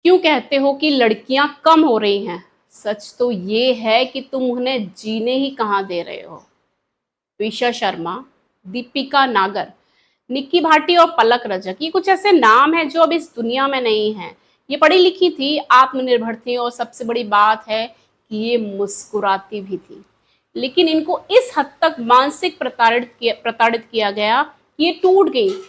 क्यों कहते हो कि लड़कियां कम हो रही हैं? सच तो ये है कि तुम उन्हें जीने ही कहाँ दे रहे हो। विशा शर्मा, दीपिका नागर, निक्की भाटी और पलक रजक, ये कुछ ऐसे नाम हैं जो अब इस दुनिया में नहीं हैं। ये पढ़ी लिखी थी, आत्मनिर्भर थी और सबसे बड़ी बात है कि ये मुस्कुराती भी थी। लेकिन इनको इस हद तक मानसिक प्रताड़ित किया गया कि ये टूट गई।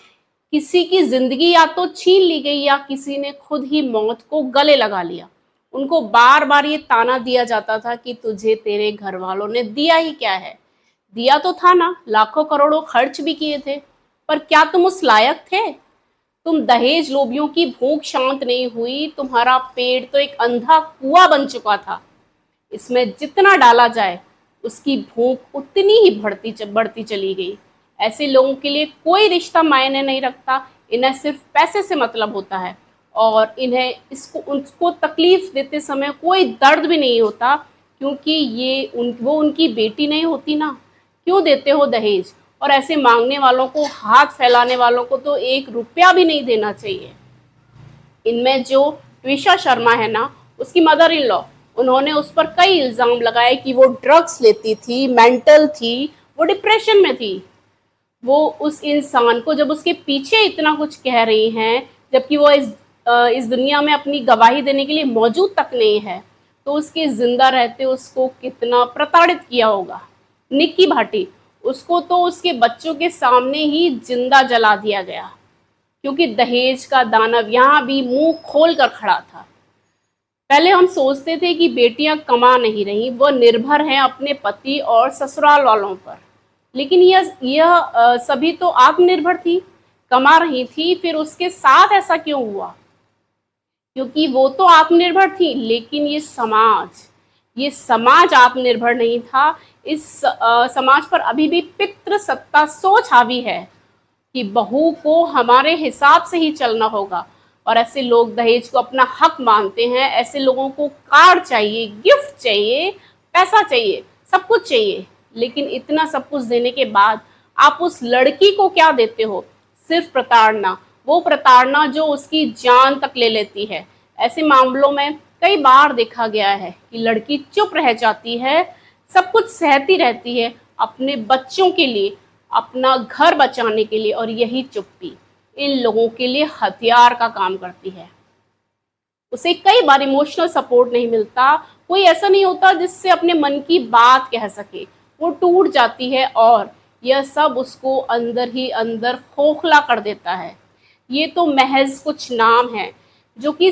किसी की जिंदगी या तो छीन ली गई या किसी ने खुद ही मौत को गले लगा लिया। उनको बार बार ये ताना दिया जाता था कि तुझे तेरे घर वालों ने दिया ही क्या है। दिया तो था ना, लाखों करोड़ों खर्च भी किए थे, पर क्या तुम उस लायक थे? तुम दहेज लोभियों की भूख शांत नहीं हुई, तुम्हारा पेट तो एक अंधा कुआं बन चुका था। इसमें जितना डाला जाए उसकी भूख उतनी ही बढ़ती चली गई। ऐसे लोगों के लिए कोई रिश्ता मायने नहीं रखता। इन्हें सिर्फ पैसे से मतलब होता है और इन्हें इसको उनको तकलीफ देते समय कोई दर्द भी नहीं होता, क्योंकि वो उनकी बेटी नहीं होती ना। क्यों देते हो दहेज? और ऐसे मांगने वालों को, हाथ फैलाने वालों को तो 1 रुपया भी नहीं देना चाहिए। इनमें जो ट्विशा शर्मा है ना, उसकी मदर इन लॉ, उन्होंने उस पर कई इल्ज़ाम लगाए कि वो ड्रग्स लेती थी, मेंटल थी, वो डिप्रेशन में थी। वो उस इंसान को जब उसके पीछे इतना कुछ कह रही हैं, जबकि वो इस दुनिया में अपनी गवाही देने के लिए मौजूद तक नहीं है, तो उसके ज़िंदा रहते उसको कितना प्रताड़ित किया होगा। निक्की भाटी, उसको तो उसके बच्चों के सामने ही जिंदा जला दिया गया, क्योंकि दहेज का दानव यहाँ भी मुंह खोल कर खड़ा था। पहले हम सोचते थे कि बेटियां कमा नहीं रही, वो निर्भर हैं अपने पति और ससुराल वालों पर। लेकिन यह सभी तो आत्मनिर्भर थी, कमा रही थी, फिर उसके साथ ऐसा क्यों हुआ? क्योंकि वो तो आत्मनिर्भर थी, लेकिन ये समाज आत्मनिर्भर नहीं था। इस समाज पर अभी भी पितृसत्ता सोच हावी है कि बहू को हमारे हिसाब से ही चलना होगा। और ऐसे लोग दहेज को अपना हक मानते हैं। ऐसे लोगों को कार्ड चाहिए, गिफ्ट चाहिए, पैसा चाहिए, सब कुछ चाहिए। लेकिन इतना सब कुछ देने के बाद आप उस लड़की को क्या देते हो? सिर्फ प्रताड़ना, वो प्रताड़ना जो उसकी जान तक ले लेती है। ऐसे मामलों में कई बार देखा गया है कि लड़की चुप रह जाती है, सब कुछ सहती रहती है अपने बच्चों के लिए, अपना घर बचाने के लिए, और यही चुप्पी इन लोगों के लिए हथियार का काम करती है। उसे कई बार इमोशनल सपोर्ट नहीं मिलता, कोई ऐसा नहीं होता जिससे अपने मन की बात कह सके। वो टूट जाती है और यह सब उसको अंदर ही अंदर खोखला कर देता है। ये तो महज कुछ नाम है जो कि